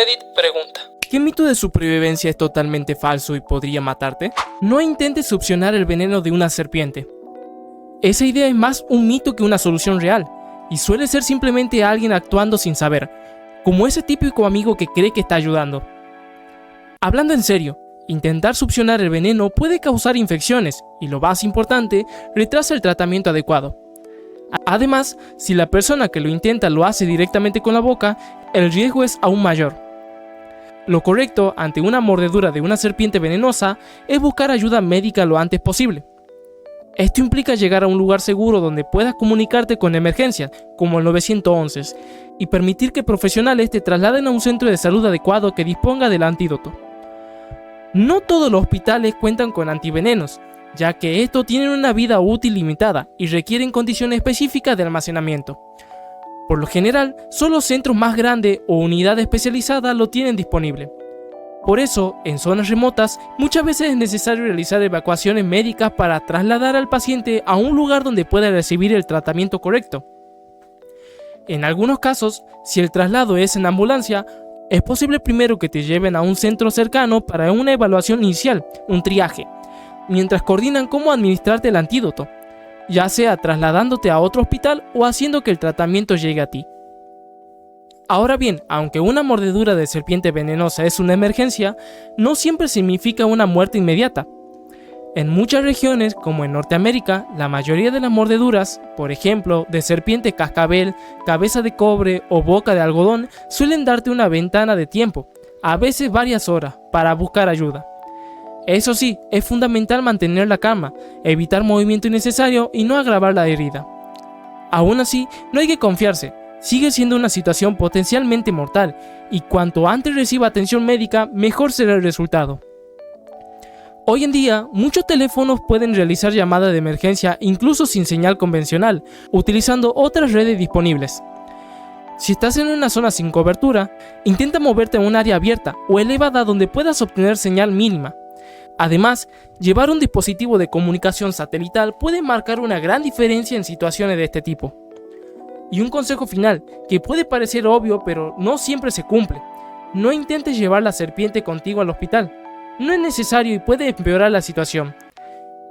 Reddit pregunta: ¿qué mito de supervivencia es totalmente falso y podría matarte? No intentes succionar el veneno de una serpiente. Esa idea es más un mito que una solución real, y suele ser simplemente alguien actuando sin saber, como ese típico amigo que cree que está ayudando. Hablando en serio, intentar succionar el veneno puede causar infecciones y, lo más importante, retrasa el tratamiento adecuado. Además, si la persona que lo intenta lo hace directamente con la boca, el riesgo es aún mayor. Lo correcto ante una mordedura de una serpiente venenosa es buscar ayuda médica lo antes posible. Esto implica llegar a un lugar seguro donde puedas comunicarte con emergencias, como el 911, y permitir que profesionales te trasladen a un centro de salud adecuado que disponga del antídoto. No todos los hospitales cuentan con antivenenos, ya que estos tienen una vida útil limitada y requieren condiciones específicas de almacenamiento. Por lo general, solo centros más grandes o unidades especializadas lo tienen disponible. Por eso, en zonas remotas, muchas veces es necesario realizar evacuaciones médicas para trasladar al paciente a un lugar donde pueda recibir el tratamiento correcto. En algunos casos, si el traslado es en ambulancia, es posible primero que te lleven a un centro cercano para una evaluación inicial, un triaje, mientras coordinan cómo administrarte el antídoto, ya sea trasladándote a otro hospital o haciendo que el tratamiento llegue a ti. Ahora bien, aunque una mordedura de serpiente venenosa es una emergencia, no siempre significa una muerte inmediata. En muchas regiones, como en Norteamérica, la mayoría de las mordeduras, por ejemplo, de serpiente cascabel, cabeza de cobre o boca de algodón, suelen darte una ventana de tiempo, a veces varias horas, para buscar ayuda. Eso sí, es fundamental mantener la calma, evitar movimiento innecesario y no agravar la herida. Aún así, no hay que confiarse, sigue siendo una situación potencialmente mortal, y cuanto antes reciba atención médica, mejor será el resultado. Hoy en día, muchos teléfonos pueden realizar llamadas de emergencia incluso sin señal convencional, utilizando otras redes disponibles. Si estás en una zona sin cobertura, intenta moverte a un área abierta o elevada donde puedas obtener señal mínima. Además, llevar un dispositivo de comunicación satelital puede marcar una gran diferencia en situaciones de este tipo. Y un consejo final, que puede parecer obvio pero no siempre se cumple: no intentes llevar la serpiente contigo al hospital. No es necesario y puede empeorar la situación.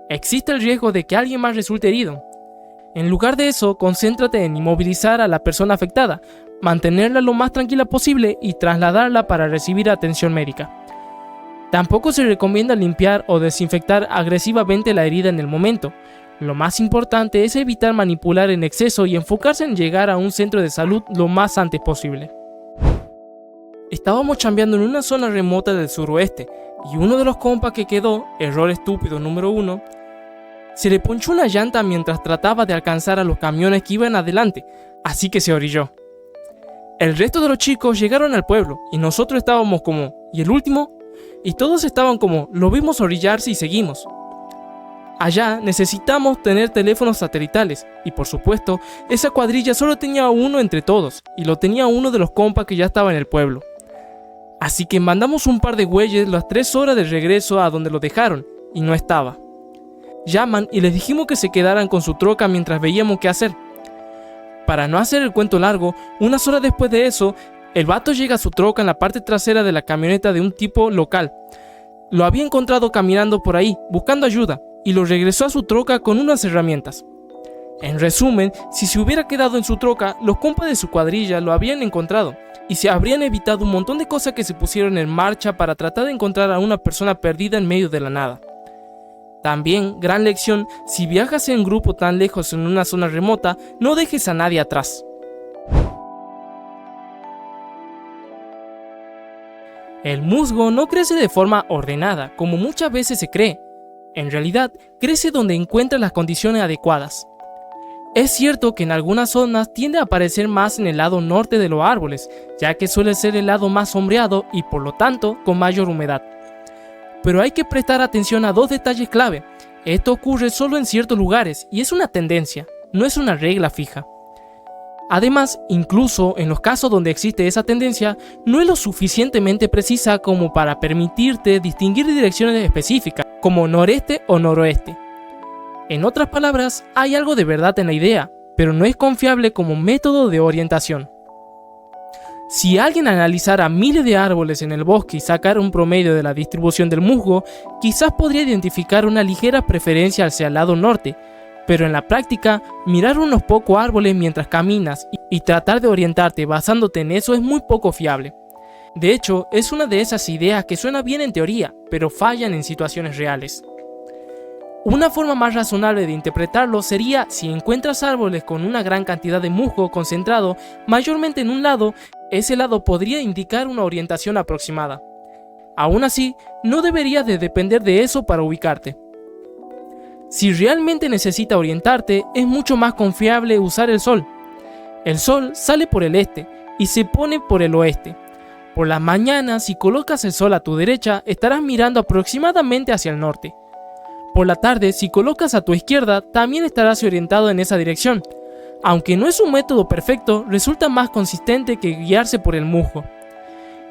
Existe el riesgo de que alguien más resulte herido. En lugar de eso, concéntrate en inmovilizar a la persona afectada, mantenerla lo más tranquila posible y trasladarla para recibir atención médica. Tampoco se recomienda limpiar o desinfectar agresivamente la herida en el momento. Lo más importante es evitar manipular en exceso y enfocarse en llegar a un centro de salud lo más antes posible. Estábamos chambeando en una zona remota del suroeste y uno de los compas que quedó, error estúpido número 1, se le ponchó una llanta mientras trataba de alcanzar a los camiones que iban adelante, así que se orilló. El resto de los chicos llegaron al pueblo y nosotros estábamos como, ¿y el último? Y todos estaban como, lo vimos orillarse y seguimos. Allá necesitamos tener teléfonos satelitales y por supuesto esa cuadrilla solo tenía uno entre todos y lo tenía uno de los compas que ya estaba en el pueblo. Así que mandamos un par de güeyes las 3 horas de regreso a donde lo dejaron y no estaba. Llaman y les dijimos que se quedaran con su troca mientras veíamos qué hacer. Para no hacer el cuento largo, unas horas después de eso, el vato llega a su troca en la parte trasera de la camioneta de un tipo local. Lo había encontrado caminando por ahí, buscando ayuda, y lo regresó a su troca con unas herramientas. En resumen, si se hubiera quedado en su troca, los compas de su cuadrilla lo habrían encontrado, y se habrían evitado un montón de cosas que se pusieron en marcha para tratar de encontrar a una persona perdida en medio de la nada. También, gran lección, si viajas en grupo tan lejos en una zona remota, no dejes a nadie atrás. El musgo no crece de forma ordenada, como muchas veces se cree. En realidad, crece donde encuentra las condiciones adecuadas. Es cierto que en algunas zonas tiende a aparecer más en el lado norte de los árboles, ya que suele ser el lado más sombreado y por lo tanto con mayor humedad. Pero hay que prestar atención a 2 detalles clave. Esto ocurre solo en ciertos lugares y es una tendencia, no es una regla fija. Además, incluso en los casos donde existe esa tendencia, no es lo suficientemente precisa como para permitirte distinguir direcciones específicas, como noreste o noroeste. En otras palabras, hay algo de verdad en la idea, pero no es confiable como método de orientación. Si alguien analizara miles de árboles en el bosque y sacara un promedio de la distribución del musgo, quizás podría identificar una ligera preferencia hacia el lado norte, pero en la práctica, mirar unos pocos árboles mientras caminas y tratar de orientarte basándote en eso es muy poco fiable. De hecho, es una de esas ideas que suena bien en teoría, pero fallan en situaciones reales. Una forma más razonable de interpretarlo sería si encuentras árboles con una gran cantidad de musgo concentrado mayormente en un lado, ese lado podría indicar una orientación aproximada. Aún así, no deberías de depender de eso para ubicarte. Si realmente necesitas orientarte, es mucho más confiable usar el sol. El sol sale por el este y se pone por el oeste. Por las mañanas, si colocas el sol a tu derecha, estarás mirando aproximadamente hacia el norte. Por la tarde, si colocas a tu izquierda, también estarás orientado en esa dirección. Aunque no es un método perfecto, resulta más consistente que guiarse por el musgo.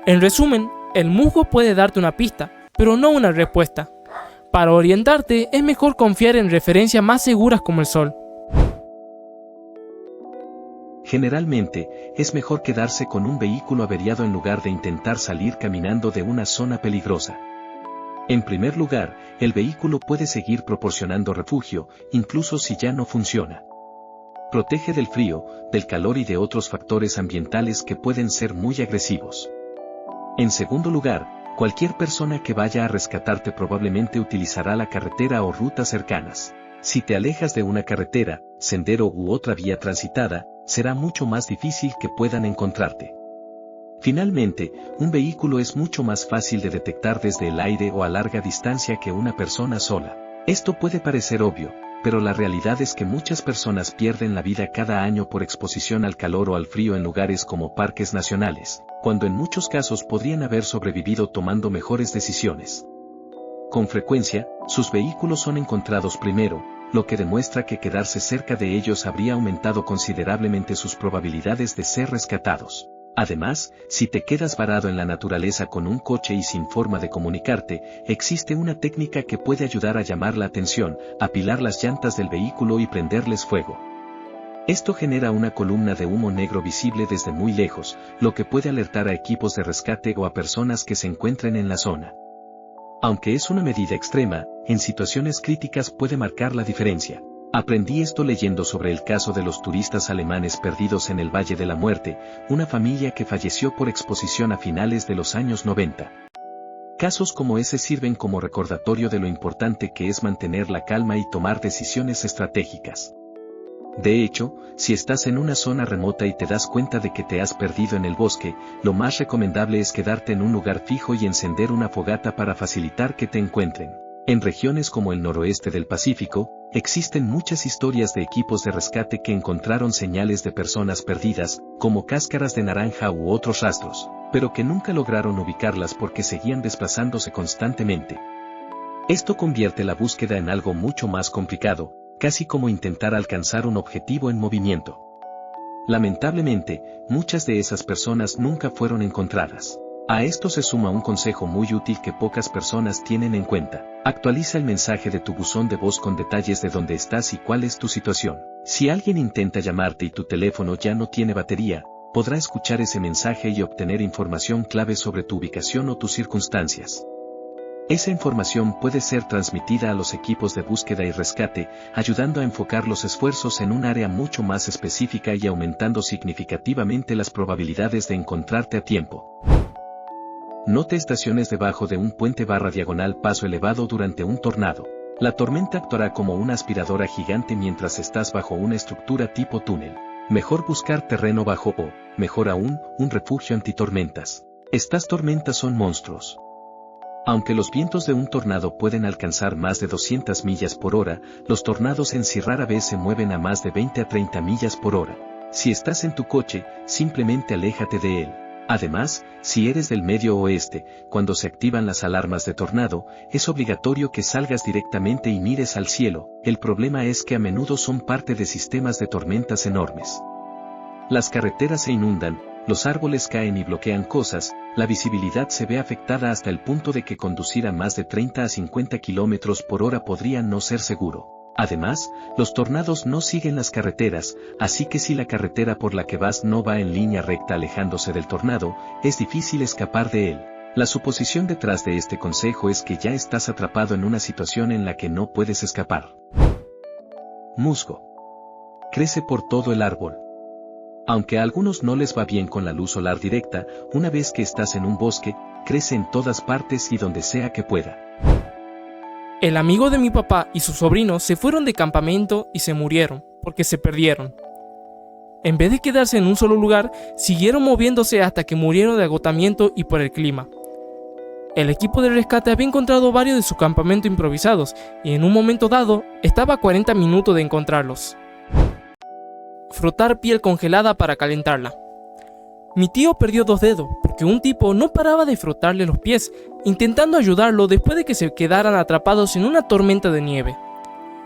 En resumen, el musgo puede darte una pista, pero no una respuesta. Para orientarte, es mejor confiar en referencias más seguras como el sol. Generalmente, es mejor quedarse con un vehículo averiado en lugar de intentar salir caminando de una zona peligrosa. En primer lugar, el vehículo puede seguir proporcionando refugio, incluso si ya no funciona. Protege del frío, del calor y de otros factores ambientales que pueden ser muy agresivos. En segundo lugar, cualquier persona que vaya a rescatarte probablemente utilizará la carretera o rutas cercanas. Si te alejas de una carretera, sendero u otra vía transitada, será mucho más difícil que puedan encontrarte. Finalmente, un vehículo es mucho más fácil de detectar desde el aire o a larga distancia que una persona sola. Esto puede parecer obvio, pero la realidad es que muchas personas pierden la vida cada año por exposición al calor o al frío en lugares como parques nacionales, cuando en muchos casos podrían haber sobrevivido tomando mejores decisiones. Con frecuencia, sus vehículos son encontrados primero, lo que demuestra que quedarse cerca de ellos habría aumentado considerablemente sus probabilidades de ser rescatados. Además, si te quedas varado en la naturaleza con un coche y sin forma de comunicarte, existe una técnica que puede ayudar a llamar la atención, apilar las llantas del vehículo y prenderles fuego. Esto genera una columna de humo negro visible desde muy lejos, lo que puede alertar a equipos de rescate o a personas que se encuentren en la zona. Aunque es una medida extrema, en situaciones críticas puede marcar la diferencia. Aprendí esto leyendo sobre el caso de los turistas alemanes perdidos en el Valle de la Muerte, una familia que falleció por exposición a finales de los años 90. Casos como ese sirven como recordatorio de lo importante que es mantener la calma y tomar decisiones estratégicas. De hecho, si estás en una zona remota y te das cuenta de que te has perdido en el bosque, lo más recomendable es quedarte en un lugar fijo y encender una fogata para facilitar que te encuentren. En regiones como el noroeste del Pacífico, existen muchas historias de equipos de rescate que encontraron señales de personas perdidas, como cáscaras de naranja u otros rastros, pero que nunca lograron ubicarlas porque seguían desplazándose constantemente. Esto convierte la búsqueda en algo mucho más complicado, casi como intentar alcanzar un objetivo en movimiento. Lamentablemente, muchas de esas personas nunca fueron encontradas. A esto se suma un consejo muy útil que pocas personas tienen en cuenta. Actualiza el mensaje de tu buzón de voz con detalles de dónde estás y cuál es tu situación. Si alguien intenta llamarte y tu teléfono ya no tiene batería, podrá escuchar ese mensaje y obtener información clave sobre tu ubicación o tus circunstancias. Esa información puede ser transmitida a los equipos de búsqueda y rescate, ayudando a enfocar los esfuerzos en un área mucho más específica y aumentando significativamente las probabilidades de encontrarte a tiempo. No te estaciones debajo de un puente /diagonal paso elevado durante un tornado. La tormenta actuará como una aspiradora gigante mientras estás bajo una estructura tipo túnel. Mejor buscar terreno bajo o, mejor aún, un refugio antitormentas. Estas tormentas son monstruos. Aunque los vientos de un tornado pueden alcanzar más de 200 millas por hora, los tornados en sí rara vez se mueven a más de 20 a 30 millas por hora. Si estás en tu coche, simplemente aléjate de él. Además, si eres del medio oeste, cuando se activan las alarmas de tornado, es obligatorio que salgas directamente y mires al cielo. El problema es que a menudo son parte de sistemas de tormentas enormes. Las carreteras se inundan, los árboles caen y bloquean cosas, la visibilidad se ve afectada hasta el punto de que conducir a más de 30 a 50 km por hora podría no ser seguro. Además, los tornados no siguen las carreteras, así que si la carretera por la que vas no va en línea recta alejándose del tornado, es difícil escapar de él. La suposición detrás de este consejo es que ya estás atrapado en una situación en la que no puedes escapar. Musgo. Crece por todo el árbol. Aunque a algunos no les va bien con la luz solar directa, una vez que estás en un bosque, crece en todas partes y donde sea que pueda. El amigo de mi papá y su sobrino se fueron de campamento y se murieron, porque se perdieron. En vez de quedarse en un solo lugar, siguieron moviéndose hasta que murieron de agotamiento y por el clima. El equipo de rescate había encontrado varios de su campamento improvisados y en un momento dado estaba a 40 minutos de encontrarlos. Frotar piel congelada para calentarla. Mi tío perdió 2 dedos porque un tipo no paraba de frotarle los pies, intentando ayudarlo después de que se quedaran atrapados en una tormenta de nieve.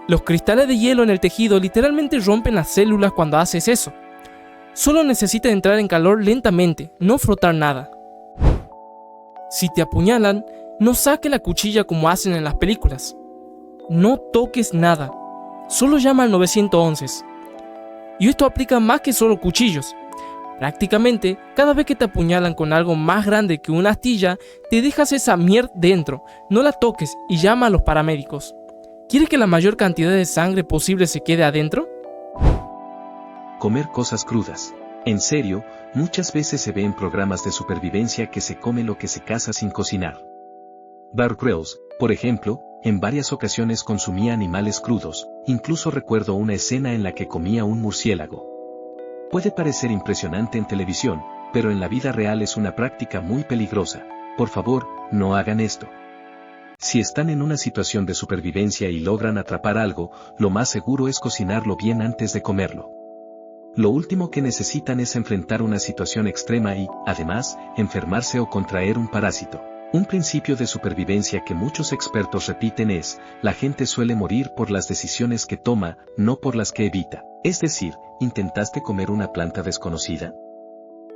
Los cristales de hielo en el tejido literalmente rompen las células cuando haces eso. Solo necesitas entrar en calor lentamente, no frotar nada. Si te apuñalan, no saques la cuchilla como hacen en las películas. No toques nada, solo llama al 911. Y esto aplica más que solo cuchillos. Prácticamente, cada vez que te apuñalan con algo más grande que una astilla, te dejas esa mierda dentro, no la toques y llama a los paramédicos. ¿Quieres que la mayor cantidad de sangre posible se quede adentro? Comer cosas crudas. En serio, muchas veces se ve en programas de supervivencia que se come lo que se caza sin cocinar. Bear Grylls, por ejemplo, en varias ocasiones consumía animales crudos, incluso recuerdo una escena en la que comía un murciélago. Puede parecer impresionante en televisión, pero en la vida real es una práctica muy peligrosa. Por favor, no hagan esto. Si están en una situación de supervivencia y logran atrapar algo, lo más seguro es cocinarlo bien antes de comerlo. Lo último que necesitan es enfrentar una situación extrema y, además, enfermarse o contraer un parásito. Un principio de supervivencia que muchos expertos repiten es, la gente suele morir por las decisiones que toma, no por las que evita. Es decir, ¿intentaste comer una planta desconocida?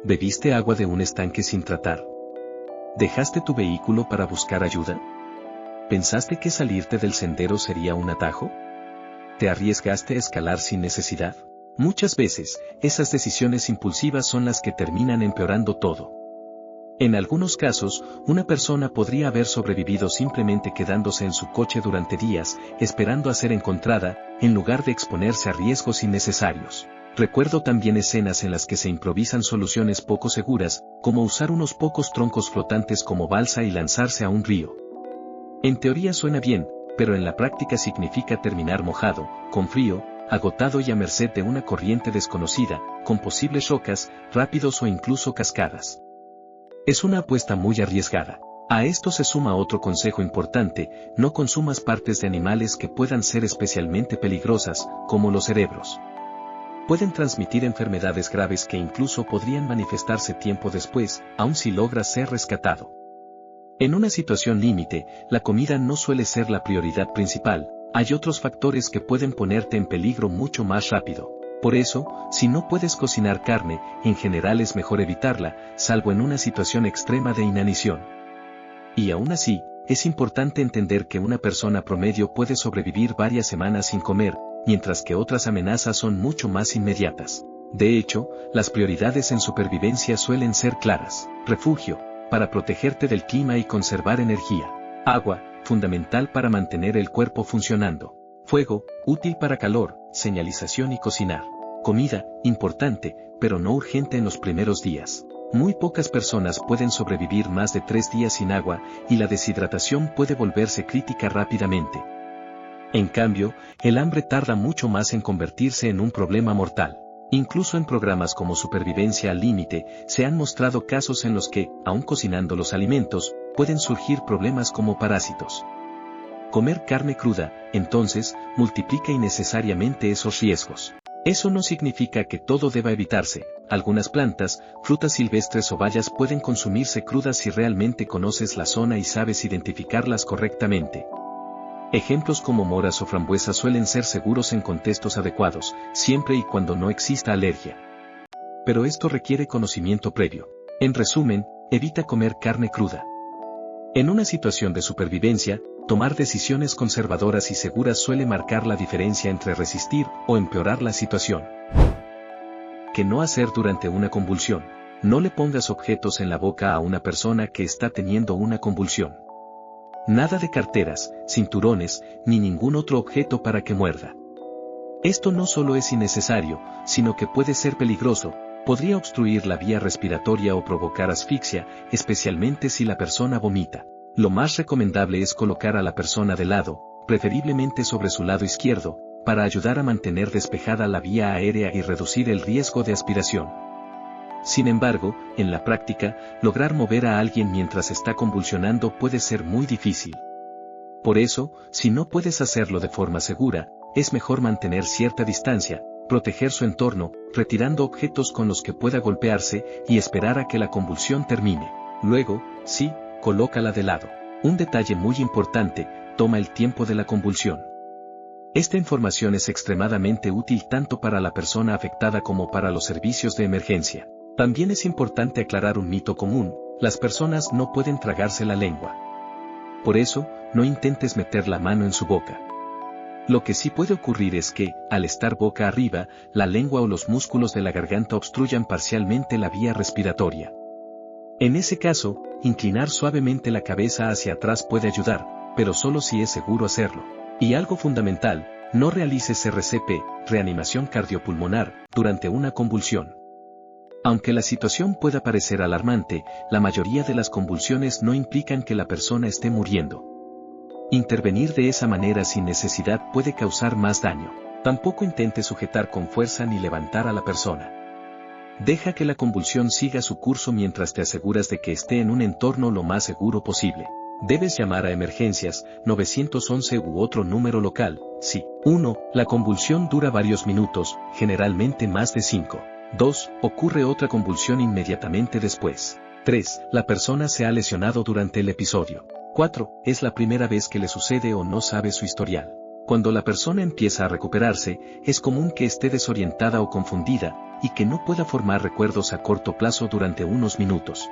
¿Bebiste agua de un estanque sin tratar? ¿Dejaste tu vehículo para buscar ayuda? ¿Pensaste que salirte del sendero sería un atajo? ¿Te arriesgaste a escalar sin necesidad? Muchas veces, esas decisiones impulsivas son las que terminan empeorando todo. En algunos casos, una persona podría haber sobrevivido simplemente quedándose en su coche durante días, esperando a ser encontrada, en lugar de exponerse a riesgos innecesarios. Recuerdo también escenas en las que se improvisan soluciones poco seguras, como usar unos pocos troncos flotantes como balsa y lanzarse a un río. En teoría suena bien, pero en la práctica significa terminar mojado, con frío, agotado y a merced de una corriente desconocida, con posibles rocas, rápidos o incluso cascadas. Es una apuesta muy arriesgada. A esto se suma otro consejo importante: no consumas partes de animales que puedan ser especialmente peligrosas, como los cerebros. Pueden transmitir enfermedades graves que incluso podrían manifestarse tiempo después, aun si logras ser rescatado. En una situación límite, la comida no suele ser la prioridad principal. Hay otros factores que pueden ponerte en peligro mucho más rápido. Por eso, si no puedes cocinar carne, en general es mejor evitarla, salvo en una situación extrema de inanición. Y aún así, es importante entender que una persona promedio puede sobrevivir varias semanas sin comer, mientras que otras amenazas son mucho más inmediatas. De hecho, las prioridades en supervivencia suelen ser claras. Refugio, para protegerte del clima y conservar energía. Agua, fundamental para mantener el cuerpo funcionando. Fuego, útil para calor, señalización y cocinar. Comida, importante, pero no urgente en los primeros días. Muy pocas personas pueden sobrevivir más de 3 días sin agua, y la deshidratación puede volverse crítica rápidamente. En cambio, el hambre tarda mucho más en convertirse en un problema mortal. Incluso en programas como Supervivencia al Límite, se han mostrado casos en los que, aun cocinando los alimentos, pueden surgir problemas como parásitos. Comer carne cruda, entonces, multiplica innecesariamente esos riesgos. Eso no significa que todo deba evitarse. Algunas plantas, frutas silvestres o bayas pueden consumirse crudas si realmente conoces la zona y sabes identificarlas correctamente. Ejemplos como moras o frambuesas suelen ser seguros en contextos adecuados, siempre y cuando no exista alergia. Pero esto requiere conocimiento previo. En resumen, evita comer carne cruda. En una situación de supervivencia, tomar decisiones conservadoras y seguras suele marcar la diferencia entre resistir o empeorar la situación. ¿Qué no hacer durante una convulsión? No le pongas objetos en la boca a una persona que está teniendo una convulsión. Nada de carteras, cinturones, ni ningún otro objeto para que muerda. Esto no solo es innecesario, sino que puede ser peligroso, podría obstruir la vía respiratoria o provocar asfixia, especialmente si la persona vomita. Lo más recomendable es colocar a la persona de lado, preferiblemente sobre su lado izquierdo, para ayudar a mantener despejada la vía aérea y reducir el riesgo de aspiración. Sin embargo, en la práctica, lograr mover a alguien mientras está convulsionando puede ser muy difícil. Por eso, si no puedes hacerlo de forma segura, es mejor mantener cierta distancia, proteger su entorno, retirando objetos con los que pueda golpearse y esperar a que la convulsión termine. Luego, sí, colócala de lado. Un detalle muy importante, toma el tiempo de la convulsión. Esta información es extremadamente útil tanto para la persona afectada como para los servicios de emergencia. También es importante aclarar un mito común: las personas no pueden tragarse la lengua. Por eso, no intentes meter la mano en su boca. Lo que sí puede ocurrir es que, al estar boca arriba, la lengua o los músculos de la garganta obstruyan parcialmente la vía respiratoria. En ese caso, inclinar suavemente la cabeza hacia atrás puede ayudar, pero solo si es seguro hacerlo. Y algo fundamental, no realices RCP, reanimación cardiopulmonar, durante una convulsión. Aunque la situación pueda parecer alarmante, la mayoría de las convulsiones no implican que la persona esté muriendo. Intervenir de esa manera sin necesidad puede causar más daño. Tampoco intentes sujetar con fuerza ni levantar a la persona. Deja que la convulsión siga su curso mientras te aseguras de que esté en un entorno lo más seguro posible. Debes llamar a emergencias, 911 u otro número local, si 1. La convulsión dura varios minutos, generalmente más de 5. 2. Ocurre otra convulsión inmediatamente después. 3. La persona se ha lesionado durante el episodio. 4. Es la primera vez que le sucede o no sabe su historial. Cuando la persona empieza a recuperarse, es común que esté desorientada o confundida, y que no pueda formar recuerdos a corto plazo durante unos minutos.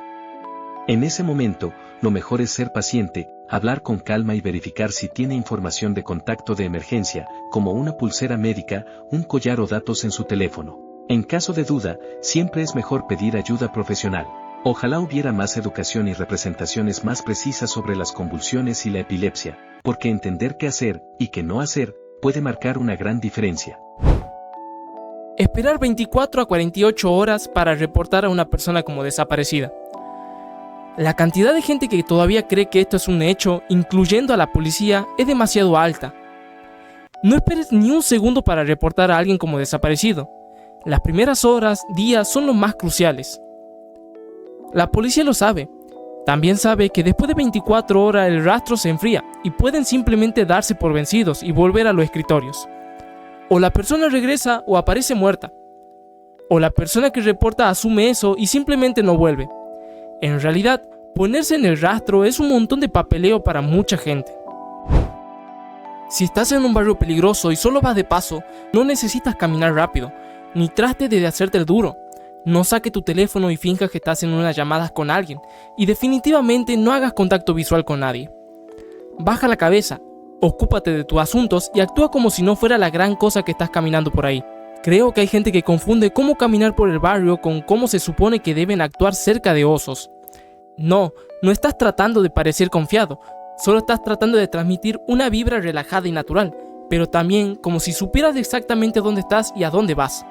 En ese momento, lo mejor es ser paciente, hablar con calma y verificar si tiene información de contacto de emergencia, como una pulsera médica, un collar o datos en su teléfono. En caso de duda, siempre es mejor pedir ayuda profesional. Ojalá hubiera más educación y representaciones más precisas sobre las convulsiones y la epilepsia, porque entender qué hacer y qué no hacer puede marcar una gran diferencia. Esperar 24 a 48 horas para reportar a una persona como desaparecida. La cantidad de gente que todavía cree que esto es un hecho, incluyendo a la policía, es demasiado alta. No esperes ni un segundo para reportar a alguien como desaparecido. Las primeras horas, días son los más cruciales. La policía lo sabe. También sabe que después de 24 horas el rastro se enfría y pueden simplemente darse por vencidos y volver a los escritorios. O la persona regresa o aparece muerta. O la persona que reporta asume eso y simplemente no vuelve. En realidad, ponerse en el rastro es un montón de papeleo para mucha gente. Si estás en un barrio peligroso y solo vas de paso, no necesitas caminar rápido, ni trates de hacerte el duro. No saques tu teléfono y finjas que estás en unas llamadas con alguien, y definitivamente no hagas contacto visual con nadie. Baja la cabeza, ocúpate de tus asuntos y actúa como si no fuera la gran cosa que estás caminando por ahí. Creo que hay gente que confunde cómo caminar por el barrio con cómo se supone que deben actuar cerca de osos. No estás tratando de parecer confiado, solo estás tratando de transmitir una vibra relajada y natural, pero también como si supieras exactamente dónde estás y a dónde vas.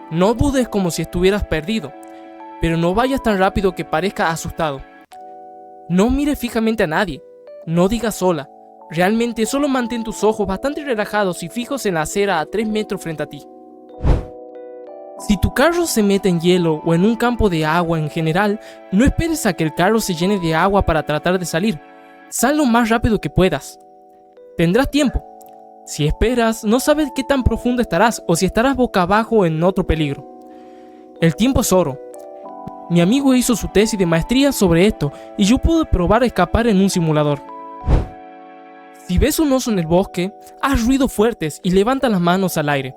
No dudes como si estuvieras perdido, pero no vayas tan rápido que parezca asustado. No mires fijamente a nadie, no digas hola. Realmente solo mantén tus ojos bastante relajados y fijos en la acera a 3 metros frente a ti. Si tu carro se mete en hielo o en un campo de agua en general, no esperes a que el carro se llene de agua para tratar de salir. Sal lo más rápido que puedas. Tendrás tiempo. Si esperas, no sabes qué tan profundo estarás o si estarás boca abajo en otro peligro. El tiempo es oro. Mi amigo hizo su tesis de maestría sobre esto y yo pude probar a escapar en un simulador. Si ves un oso en el bosque, haz ruidos fuertes y levanta las manos al aire.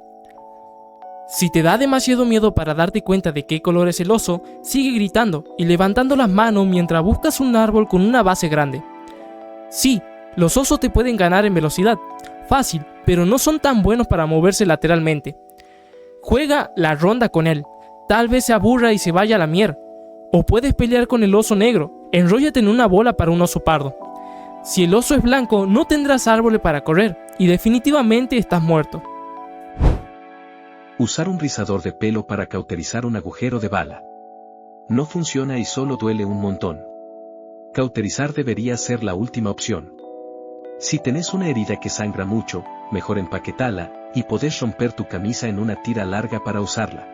Si te da demasiado miedo para darte cuenta de qué color es el oso, sigue gritando y levantando las manos mientras buscas un árbol con una base grande. Sí, Los osos te pueden ganar en velocidad, fácil, pero no son tan buenos para moverse lateralmente. Juega la ronda con él, tal vez se aburra y se vaya a la mier. O puedes pelear con el oso negro, enróllate en una bola para un oso pardo. Si el oso es blanco, no tendrás árboles para correr, y definitivamente estás muerto. Usar un rizador de pelo para cauterizar un agujero de bala. No funciona y solo duele un montón. Cauterizar debería ser la última opción. Si tenés una herida que sangra mucho, mejor empaquetala, y podés romper tu camisa en una tira larga para usarla.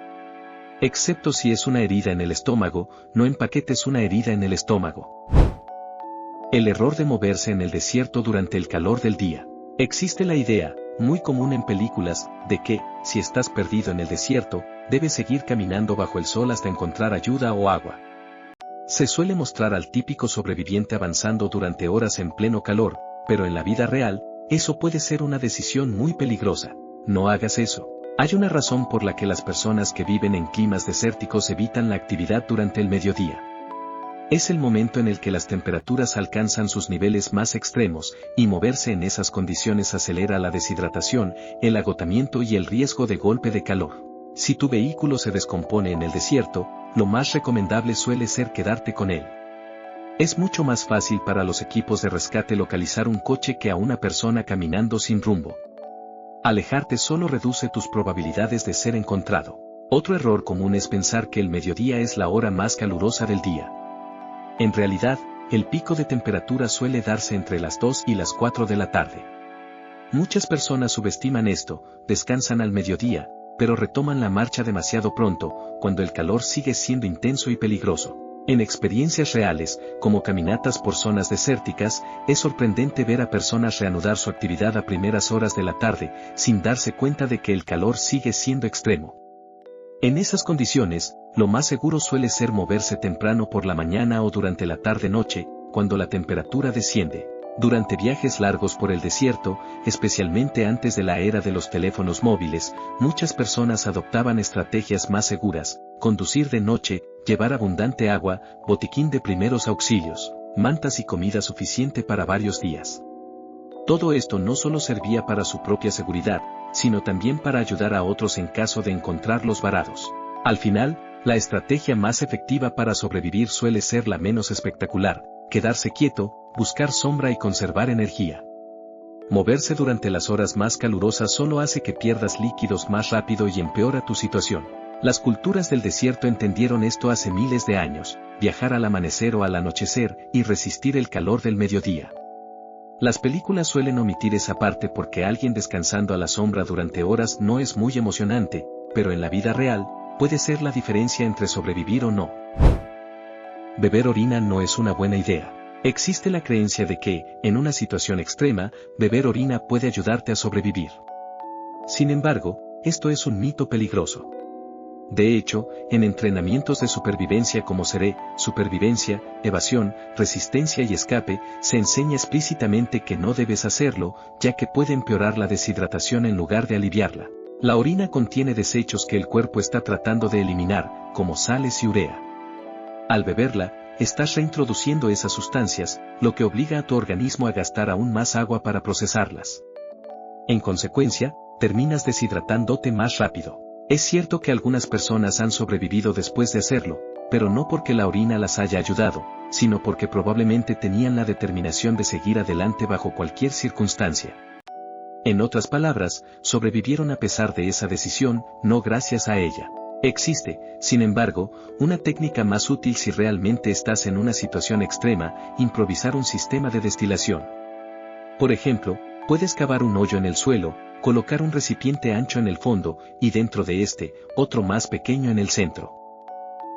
Excepto si es una herida en el estómago, no empaquetes una herida en el estómago. El error de moverse en el desierto durante el calor del día. Existe la idea, muy común en películas, de que, si estás perdido en el desierto, debes seguir caminando bajo el sol hasta encontrar ayuda o agua. Se suele mostrar al típico sobreviviente avanzando durante horas en pleno calor, pero en la vida real, eso puede ser una decisión muy peligrosa. No hagas eso. Hay una razón por la que las personas que viven en climas desérticos evitan la actividad durante el mediodía. Es el momento en el que las temperaturas alcanzan sus niveles más extremos, y moverse en esas condiciones acelera la deshidratación, el agotamiento y el riesgo de golpe de calor. Si tu vehículo se descompone en el desierto, lo más recomendable suele ser quedarte con él. Es mucho más fácil para los equipos de rescate localizar un coche que a una persona caminando sin rumbo. Alejarte solo reduce tus probabilidades de ser encontrado. Otro error común es pensar que el mediodía es la hora más calurosa del día. En realidad, el pico de temperatura suele darse entre las 2 y las 4 de la tarde. Muchas personas subestiman esto, descansan al mediodía, pero retoman la marcha demasiado pronto, cuando el calor sigue siendo intenso y peligroso. En experiencias reales, como caminatas por zonas desérticas, es sorprendente ver a personas reanudar su actividad a primeras horas de la tarde, sin darse cuenta de que el calor sigue siendo extremo. En esas condiciones, lo más seguro suele ser moverse temprano por la mañana o durante la tarde-noche, cuando la temperatura desciende. Durante viajes largos por el desierto, especialmente antes de la era de los teléfonos móviles, muchas personas adoptaban estrategias más seguras: conducir de noche, llevar abundante agua, botiquín de primeros auxilios, mantas y comida suficiente para varios días. Todo esto no solo servía para su propia seguridad, sino también para ayudar a otros en caso de encontrarlos varados. Al final, la estrategia más efectiva para sobrevivir suele ser la menos espectacular: quedarse quieto, buscar sombra y conservar energía. Moverse durante las horas más calurosas solo hace que pierdas líquidos más rápido y empeora tu situación. Las culturas del desierto entendieron esto hace miles de años: viajar al amanecer o al anochecer y resistir el calor del mediodía. Las películas suelen omitir esa parte porque alguien descansando a la sombra durante horas no es muy emocionante, pero en la vida real, puede ser la diferencia entre sobrevivir o no. Beber orina no es una buena idea. Existe la creencia de que, en una situación extrema, beber orina puede ayudarte a sobrevivir. Sin embargo, esto es un mito peligroso. De hecho, en entrenamientos de supervivencia como seré, supervivencia, evasión, resistencia y escape, se enseña explícitamente que no debes hacerlo, ya que puede empeorar la deshidratación en lugar de aliviarla. La orina contiene desechos que el cuerpo está tratando de eliminar, como sales y urea. Al beberla, estás reintroduciendo esas sustancias, lo que obliga a tu organismo a gastar aún más agua para procesarlas. En consecuencia, terminas deshidratándote más rápido. Es cierto que algunas personas han sobrevivido después de hacerlo, pero no porque la orina las haya ayudado, sino porque probablemente tenían la determinación de seguir adelante bajo cualquier circunstancia. En otras palabras, sobrevivieron a pesar de esa decisión, no gracias a ella. Existe, sin embargo, una técnica más útil si realmente estás en una situación extrema: improvisar un sistema de destilación. Por ejemplo, puedes cavar un hoyo en el suelo, colocar un recipiente ancho en el fondo, y dentro de este, otro más pequeño en el centro.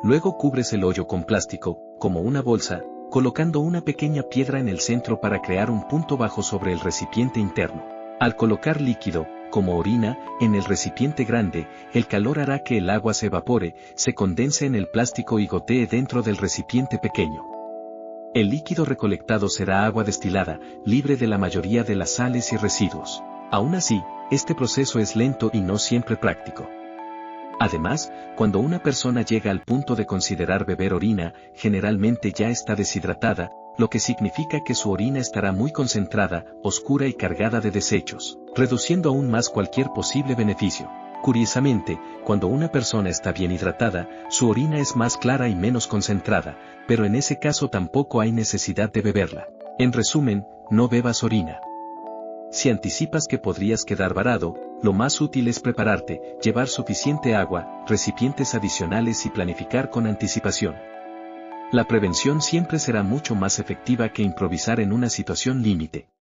Luego cubres el hoyo con plástico, como una bolsa, colocando una pequeña piedra en el centro para crear un punto bajo sobre el recipiente interno. Al colocar líquido, como orina, en el recipiente grande, el calor hará que el agua se evapore, se condense en el plástico y gotee dentro del recipiente pequeño. El líquido recolectado será agua destilada, libre de la mayoría de las sales y residuos. Aún así, este proceso es lento y no siempre práctico. Además, cuando una persona llega al punto de considerar beber orina, generalmente ya está deshidratada, lo que significa que su orina estará muy concentrada, oscura y cargada de desechos, reduciendo aún más cualquier posible beneficio. Curiosamente, cuando una persona está bien hidratada, su orina es más clara y menos concentrada, pero en ese caso tampoco hay necesidad de beberla. En resumen, no bebas orina. Si anticipas que podrías quedar varado, lo más útil es prepararte, llevar suficiente agua, recipientes adicionales y planificar con anticipación. La prevención siempre será mucho más efectiva que improvisar en una situación límite.